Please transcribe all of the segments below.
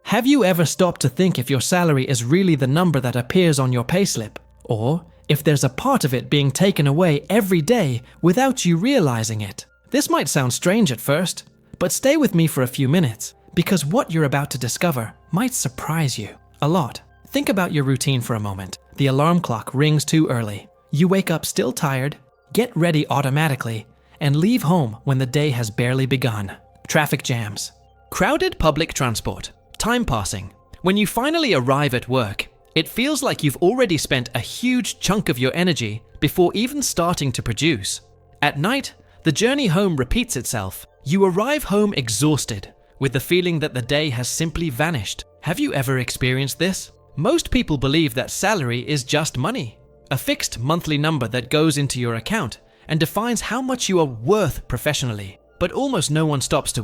Have you ever stopped to think if your salary is really the number that appears on your payslip? Or if there's a part of it being taken away every day without you realizing it? This might sound strange at first, but stay with me for a few minutes, because what you're about to discover might surprise you a lot. Think about your routine for a moment. The alarm clock rings too early. You wake up still tired, get ready automatically, and leave home when the day has barely begun. Traffic jams, crowded public transport, time passing. When you finally arrive at work, it feels like you've already spent a huge chunk of your energy before even starting to produce. At night, the journey home repeats itself. You arrive home exhausted, with the feeling that the day has simply vanished. Have you ever experienced this? Most people believe that salary is just money, a fixed monthly number that goes into your account and defines how much you are worth professionally. But almost no one stops to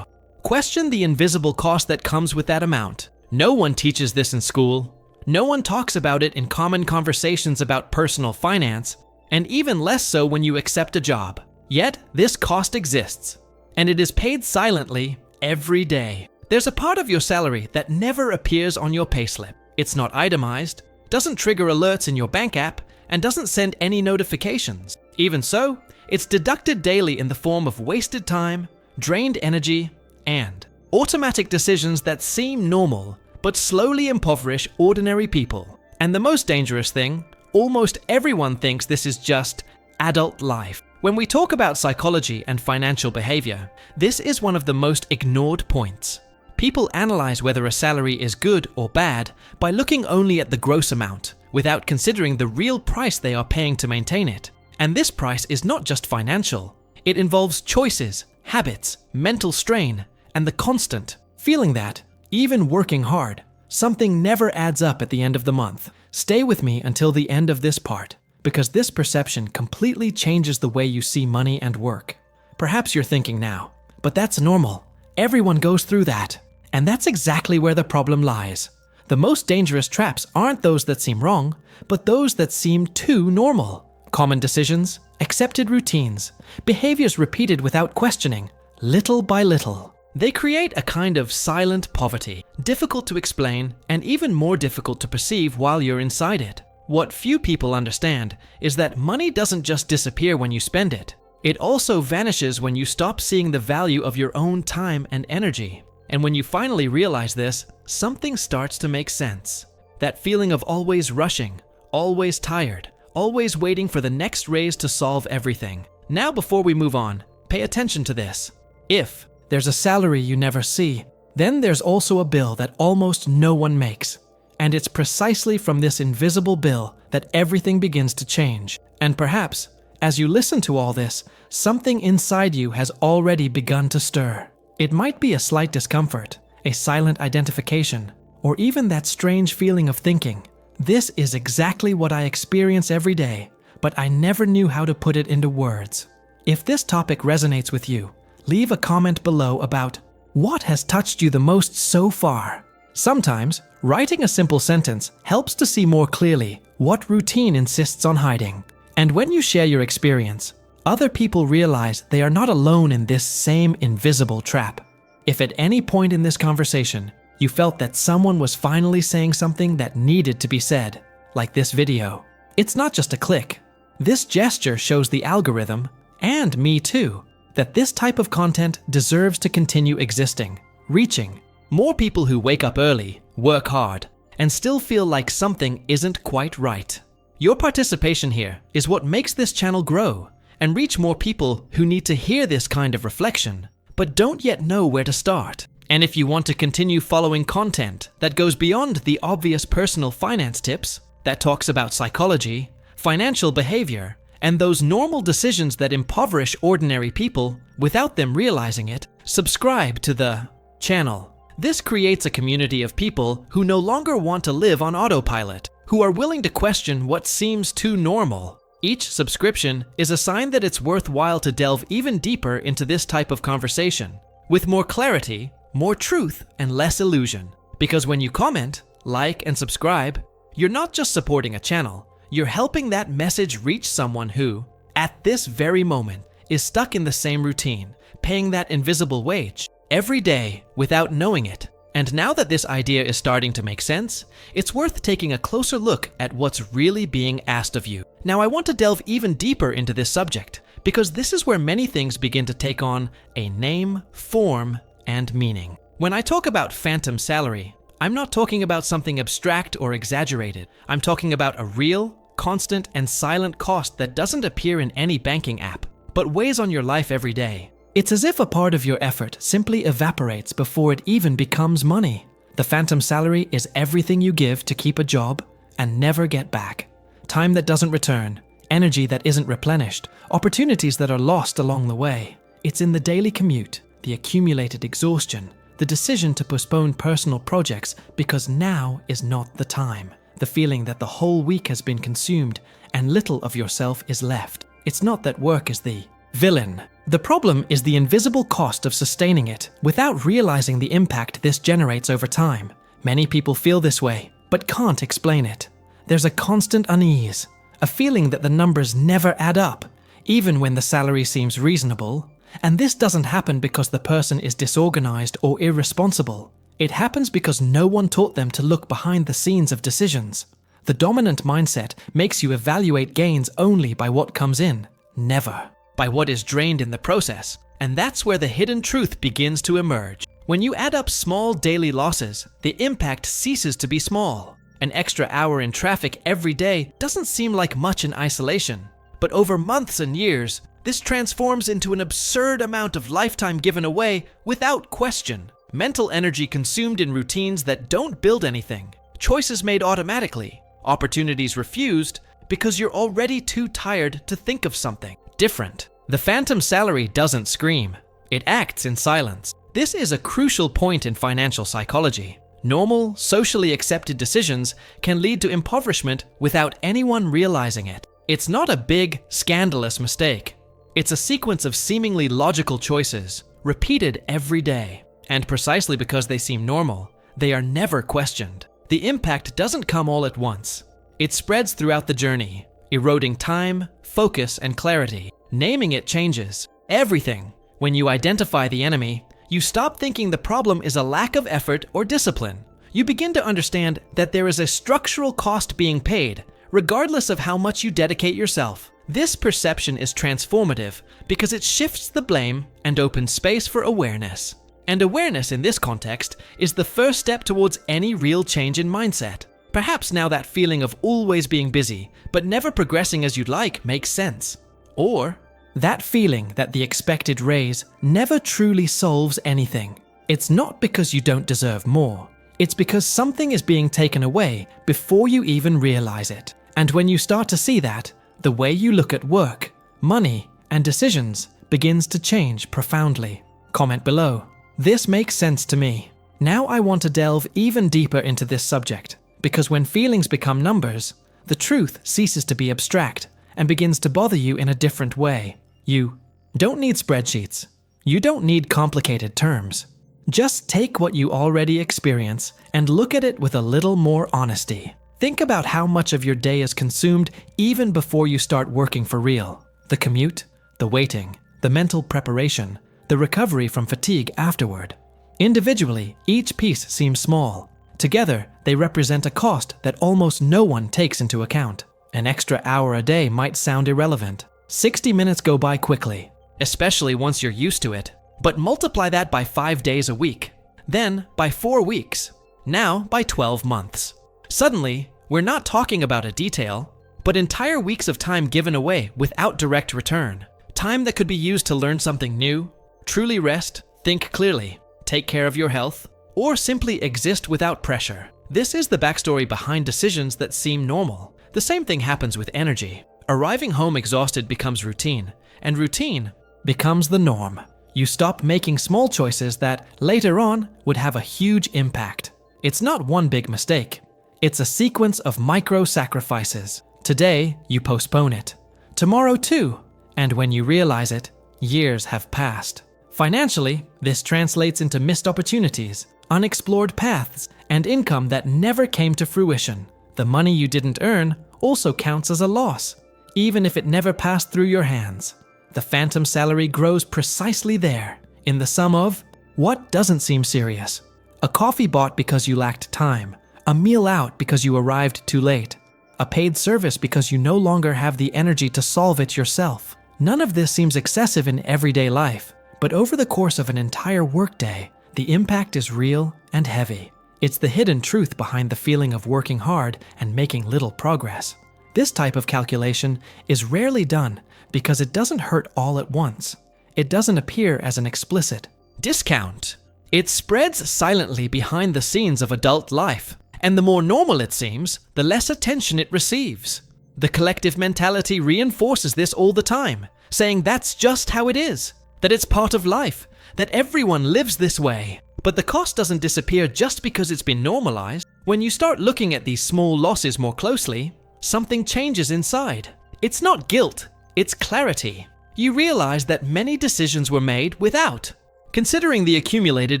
question the invisible cost that comes with that amount. No one teaches this in school. No one talks about it in common conversations about personal finance, and even less so when you accept a job. Yet, this cost exists, and it is paid silently every day. There's a part of your salary that never appears on your payslip. It's not itemized, doesn't trigger alerts in your bank app, and doesn't send any notifications. Even so, it's deducted daily in the form of wasted time, drained energy, and automatic decisions that seem normal, but slowly impoverish ordinary people. And the most dangerous thing, almost everyone thinks this is just adult life. When we talk about psychology and financial behavior, this is one of the most ignored points. People analyze whether a salary is good or bad by looking only at the gross amount, without considering the real price they are paying to maintain it. And this price is not just financial. It involves choices, habits, mental strain, and the constant feeling that, even working hard, something never adds up at the end of the month. Stay with me until the end of this part, because this perception completely changes the way you see money and work. Perhaps you're thinking now, but that's normal. Everyone goes through that. And that's exactly where the problem lies. The most dangerous traps aren't those that seem wrong, but those that seem too normal. Common decisions, accepted routines, behaviors repeated without questioning, little by little. They create a kind of silent poverty, difficult to explain and even more difficult to perceive while you're inside it. What few people understand is that money doesn't just disappear when you spend it. It also vanishes when you stop seeing the value of your own time and energy. And when you finally realize this, something starts to make sense. That feeling of always rushing, always tired, always waiting for the next raise to solve everything. Now, before we move on, pay attention to this. If there's a salary you never see, then there's also a bill that almost no one makes. And it's precisely from this invisible bill that everything begins to change. And perhaps, as you listen to all this, something inside you has already begun to stir. It might be a slight discomfort, a silent identification, or even that strange feeling of thinking, this is exactly what I experience every day, but I never knew how to put it into words. If this topic resonates with you, leave a comment below about what has touched you the most so far. Sometimes, writing a simple sentence helps to see more clearly what routine insists on hiding. And when you share your experience, other people realize they are not alone in this same invisible trap. If at any point in this conversation, you felt that someone was finally saying something that needed to be said, like this video, it's not just a click. This gesture shows the algorithm, and me too, that this type of content deserves to continue existing, reaching more people who wake up early, work hard, and still feel like something isn't quite right. Your participation here is what makes this channel grow and reach more people who need to hear this kind of reflection, but don't yet know where to start. And if you want to continue following content that goes beyond the obvious personal finance tips, that talks about psychology, financial behavior, and those normal decisions that impoverish ordinary people without them realizing it, subscribe to the channel. This creates a community of people who no longer want to live on autopilot, who are willing to question what seems too normal. Each subscription is a sign that it's worthwhile to delve even deeper into this type of conversation, with more clarity, more truth, and less illusion. Because when you comment, like, and subscribe, you're not just supporting a channel, you're helping that message reach someone who, at this very moment, is stuck in the same routine, paying that invisible wage every day without knowing it. And now that this idea is starting to make sense, it's worth taking a closer look at what's really being asked of you. Now, I want to delve even deeper into this subject, because this is where many things begin to take on a name, form, and meaning. When I talk about phantom salary, I'm not talking about something abstract or exaggerated. I'm talking about a real, constant, and silent cost that doesn't appear in any banking app, but weighs on your life every day. It's as if a part of your effort simply evaporates before it even becomes money. The phantom salary is everything you give to keep a job and never get back. Time that doesn't return, energy that isn't replenished, opportunities that are lost along the way. It's in the daily commute, the accumulated exhaustion, the decision to postpone personal projects because now is not the time. The feeling that the whole week has been consumed and little of yourself is left. It's not that work is the villain. The problem is the invisible cost of sustaining it without realizing the impact this generates over time. Many people feel this way, but can't explain it. There's a constant unease, a feeling that the numbers never add up, even when the salary seems reasonable. And this doesn't happen because the person is disorganized or irresponsible. It happens because no one taught them to look behind the scenes of decisions. The dominant mindset makes you evaluate gains only by what comes in, never by what is drained in the process. And that's where the hidden truth begins to emerge. When you add up small daily losses, the impact ceases to be small. An extra hour in traffic every day doesn't seem like much in isolation, but over months and years, this transforms into an absurd amount of lifetime given away without question. Mental energy consumed in routines that don't build anything, choices made automatically, opportunities refused because you're already too tired to think of something different. The phantom salary doesn't scream. It acts in silence. This is a crucial point in financial psychology. Normal, socially accepted decisions can lead to impoverishment without anyone realizing it. It's not a big, scandalous mistake. It's a sequence of seemingly logical choices, repeated every day. And precisely because they seem normal, they are never questioned. The impact doesn't come all at once. It spreads throughout the journey, eroding time, focus, and clarity. Naming it changes everything. When you identify the enemy, you stop thinking the problem is a lack of effort or discipline. You begin to understand that there is a structural cost being paid, regardless of how much you dedicate yourself. This perception is transformative because it shifts the blame and opens space for awareness. And awareness in this context is the first step towards any real change in mindset. Perhaps now that feeling of always being busy, but never progressing as you'd like makes sense. Or that feeling that the expected raise never truly solves anything. It's not because you don't deserve more. It's because something is being taken away before you even realize it. And when you start to see that, the way you look at work, money, and decisions begins to change profoundly. Comment below. This makes sense to me. Now I want to delve even deeper into this subject, because when feelings become numbers, the truth ceases to be abstract and begins to bother you in a different way. You don't need spreadsheets. You don't need complicated terms. Just take what you already experience and look at it with a little more honesty. Think about how much of your day is consumed even before you start working for real. The commute, the waiting, the mental preparation, the recovery from fatigue afterward. Individually, each piece seems small. Together, they represent a cost that almost no one takes into account. An extra hour a day might sound irrelevant. 60 minutes go by quickly, especially once you're used to it. But multiply that by 5 days a week, then by 4 weeks, now by 12 months. Suddenly, we're not talking about a detail, but entire weeks of time given away without direct return. Time that could be used to learn something new, truly rest, think clearly, take care of your health, or simply exist without pressure. This is the backstory behind decisions that seem normal. The same thing happens with energy. Arriving home exhausted becomes routine, and routine becomes the norm. You stop making small choices that, later on, would have a huge impact. It's not one big mistake. It's a sequence of micro-sacrifices. Today, you postpone it. Tomorrow too. And when you realize it, years have passed. Financially, this translates into missed opportunities, unexplored paths, and income that never came to fruition. The money you didn't earn also counts as a loss, even if it never passed through your hands. The phantom salary grows precisely there, in the sum of what doesn't seem serious, A coffee bought because you lacked time. A meal out because you arrived too late. A paid service because you no longer have the energy to solve it yourself. None of this seems excessive in everyday life, but over the course of an entire workday, the impact is real and heavy. It's the hidden truth behind the feeling of working hard and making little progress. This type of calculation is rarely done because it doesn't hurt all at once. It doesn't appear as an explicit discount. It spreads silently behind the scenes of adult life, and the more normal it seems, the less attention it receives. The collective mentality reinforces this all the time, saying that's just how it is, that it's part of life, that everyone lives this way. But the cost doesn't disappear just because it's been normalized. When you start looking at these small losses more closely, something changes inside. It's not guilt, it's clarity. You realize that many decisions were made without considering the accumulated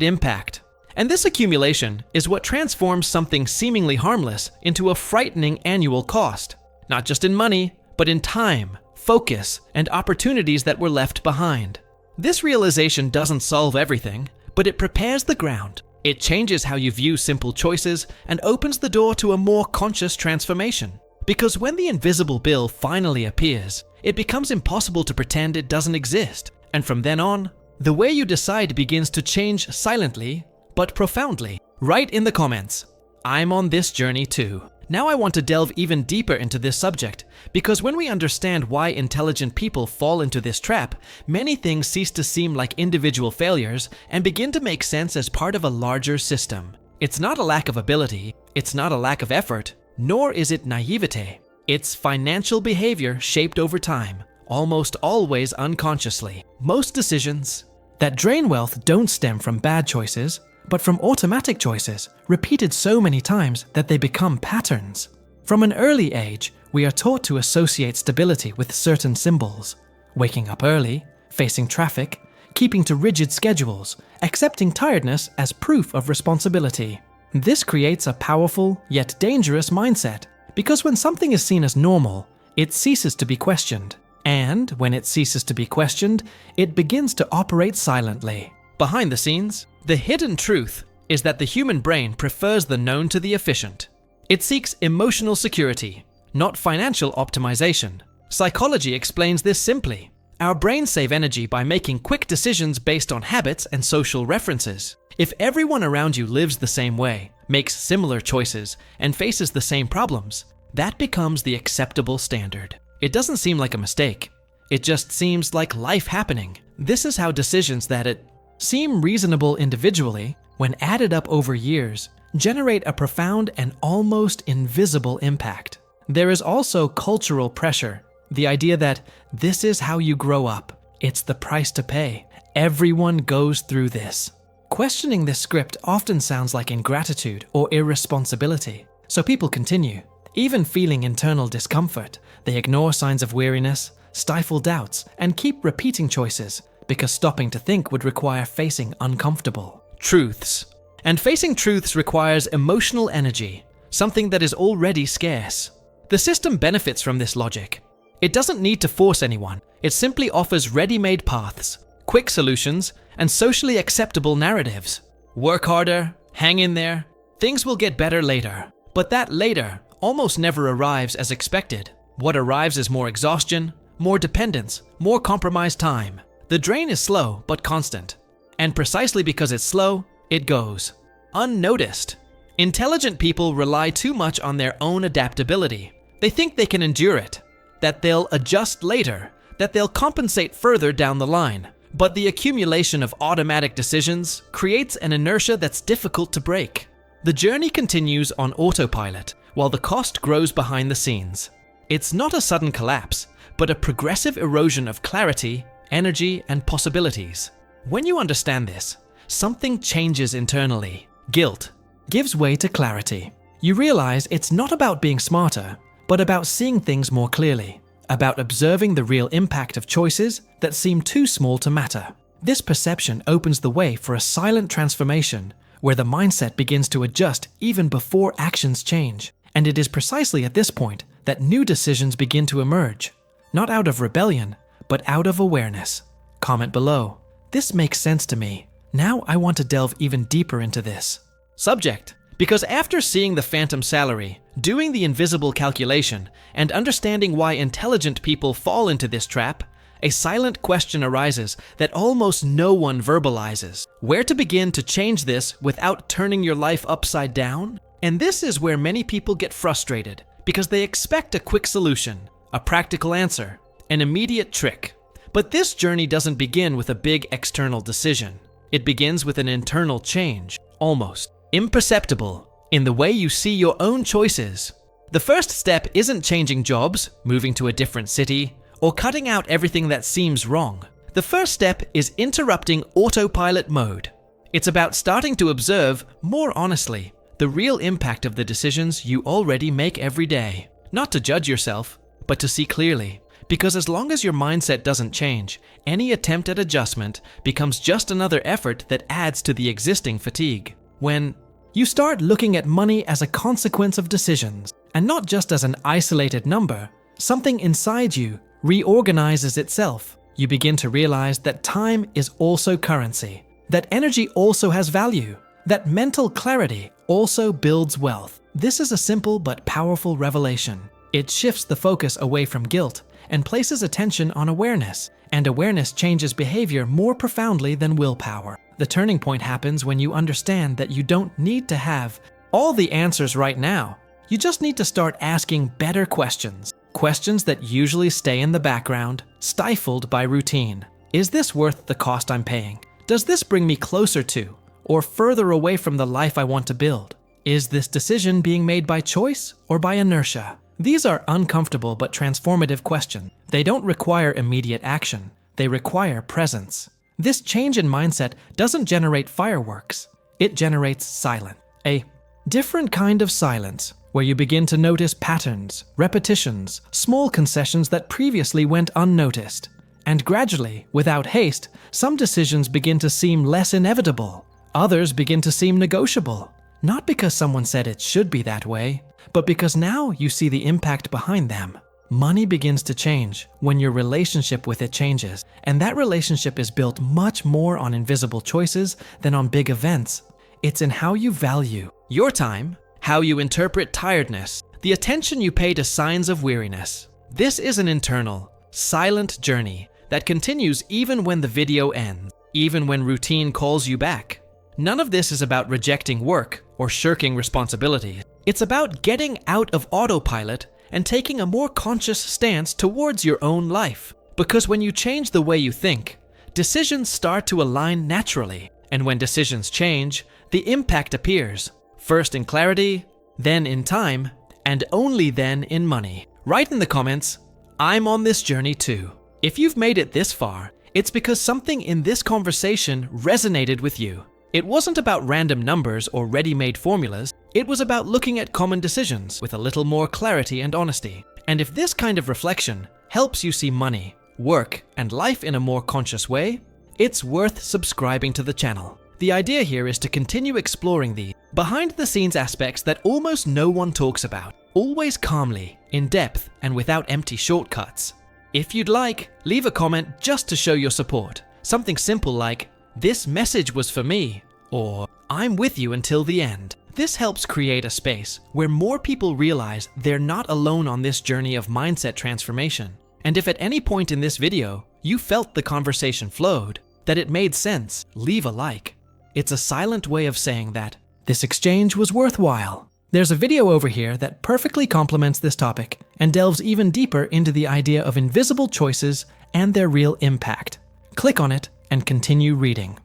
impact. And this accumulation is what transforms something seemingly harmless into a frightening annual cost, not just in money, but in time, focus, and opportunities that were left behind. This realization doesn't solve everything, but it prepares the ground. It changes how you view simple choices and opens the door to a more conscious transformation. Because when the invisible bill finally appears, it becomes impossible to pretend it doesn't exist. And from then on, the way you decide begins to change silently, but profoundly. Write in the comments, I'm on this journey too. Now I want to delve even deeper into this subject, because when we understand why intelligent people fall into this trap, many things cease to seem like individual failures and begin to make sense as part of a larger system. It's not a lack of ability, it's not a lack of effort, nor is it naivete. It's financial behavior shaped over time, almost always unconsciously. Most decisions that drain wealth don't stem from bad choices, but from automatic choices, repeated so many times that they become patterns. From an early age, we are taught to associate stability with certain symbols: waking up early, facing traffic, keeping to rigid schedules, accepting tiredness as proof of responsibility. This creates a powerful yet dangerous mindset, because when something is seen as normal, it ceases to be questioned. And when it ceases to be questioned, it begins to operate silently. Behind the scenes, the hidden truth is that the human brain prefers the known to the efficient. It seeks emotional security, not financial optimization. Psychology explains this simply. Our brains save energy by making quick decisions based on habits and social references. If everyone around you lives the same way, makes similar choices, and faces the same problems, that becomes the acceptable standard. It doesn't seem like a mistake. It just seems like life happening. This is how decisions that seem reasonable individually, when added up over years, generate a profound and almost invisible impact. There is also cultural pressure, the idea that this is how you grow up. It's the price to pay. Everyone goes through this. Questioning this script often sounds like ingratitude or irresponsibility, so people continue. Even feeling internal discomfort, they ignore signs of weariness, stifle doubts, and keep repeating choices, because stopping to think would require facing uncomfortable truths. And facing truths requires emotional energy, something that is already scarce. The system benefits from this logic. It doesn't need to force anyone. It simply offers ready-made paths, quick solutions, and socially acceptable narratives. Work harder, hang in there, things will get better later. But that later almost never arrives as expected. What arrives is more exhaustion, more dependence, more compromised time. The drain is slow but constant. And precisely because it's slow, it goes unnoticed. Intelligent people rely too much on their own adaptability. They think they can endure it, that they'll adjust later, that they'll compensate further down the line. But the accumulation of automatic decisions creates an inertia that's difficult to break. The journey continues on autopilot, while the cost grows behind the scenes. It's not a sudden collapse, but a progressive erosion of clarity, energy, and possibilities. When you understand this, something changes internally. Guilt gives way to clarity. You realize it's not about being smarter, but about seeing things more clearly, about observing the real impact of choices that seem too small to matter. This perception opens the way for a silent transformation, where the mindset begins to adjust even before actions change. And it is precisely at this point that new decisions begin to emerge, not out of rebellion, but out of awareness. Comment below. This makes sense to me. Now I want to delve even deeper into this. Subject: because after seeing the phantom salary, doing the invisible calculation, and understanding why intelligent people fall into this trap, a silent question arises that almost no one verbalizes. Where to begin to change this without turning your life upside down? And this is where many people get frustrated, because they expect a quick solution, a practical answer, an immediate trick. But this journey doesn't begin with a big external decision. It begins with an internal change, almost imperceptible, in the way you see your own choices. The first step isn't changing jobs, moving to a different city, or cutting out everything that seems wrong. The first step is interrupting autopilot mode. It's about starting to observe, more honestly, the real impact of the decisions you already make every day. Not to judge yourself, but to see clearly. Because as long as your mindset doesn't change, any attempt at adjustment becomes just another effort that adds to the existing fatigue. When you start looking at money as a consequence of decisions, and not just as an isolated number, something inside you reorganizes itself. You begin to realize that time is also currency, that energy also has value, that mental clarity also builds wealth. This is a simple but powerful revelation. It shifts the focus away from guilt and places attention on awareness, and awareness changes behavior more profoundly than willpower. The turning point happens when you understand that you don't need to have all the answers right now. You just need to start asking better questions. Questions that usually stay in the background, stifled by routine. Is this worth the cost I'm paying? Does this bring me closer to, or further away from the life I want to build? Is this decision being made by choice or by inertia? These are uncomfortable but transformative questions. They don't require immediate action. They require presence. This change in mindset doesn't generate fireworks. It generates silence. A different kind of silence, where you begin to notice patterns, repetitions, small concessions that previously went unnoticed. And gradually, without haste, some decisions begin to seem less inevitable. Others begin to seem negotiable. Not because someone said it should be that way, but because now you see the impact behind them. Money begins to change when your relationship with it changes, and that relationship is built much more on invisible choices than on big events. It's in how you value your time, how you interpret tiredness, the attention you pay to signs of weariness. This is an internal, silent journey that continues even when the video ends, even when routine calls you back. None of this is about rejecting work or shirking responsibility. It's about getting out of autopilot and taking a more conscious stance towards your own life. Because when you change the way you think, decisions start to align naturally. And when decisions change, the impact appears. First in clarity, then in time, and only then in money. Write in the comments, I'm on this journey too. If you've made it this far, it's because something in this conversation resonated with you. It wasn't about random numbers or ready-made formulas. It was about looking at common decisions with a little more clarity and honesty. And if this kind of reflection helps you see money, work, and life in a more conscious way, it's worth subscribing to the channel. The idea here is to continue exploring the behind-the-scenes aspects that almost no one talks about, always calmly, in depth, and without empty shortcuts. If you'd like, leave a comment just to show your support. Something simple like, "This message was for me," or "I'm with you until the end." This helps create a space where more people realize they're not alone on this journey of mindset transformation. And if at any point in this video you felt the conversation flowed, that it made sense, leave a like. It's a silent way of saying that this exchange was worthwhile. There's a video over here that perfectly complements this topic and delves even deeper into the idea of invisible choices and their real impact. Click on it and continue reading.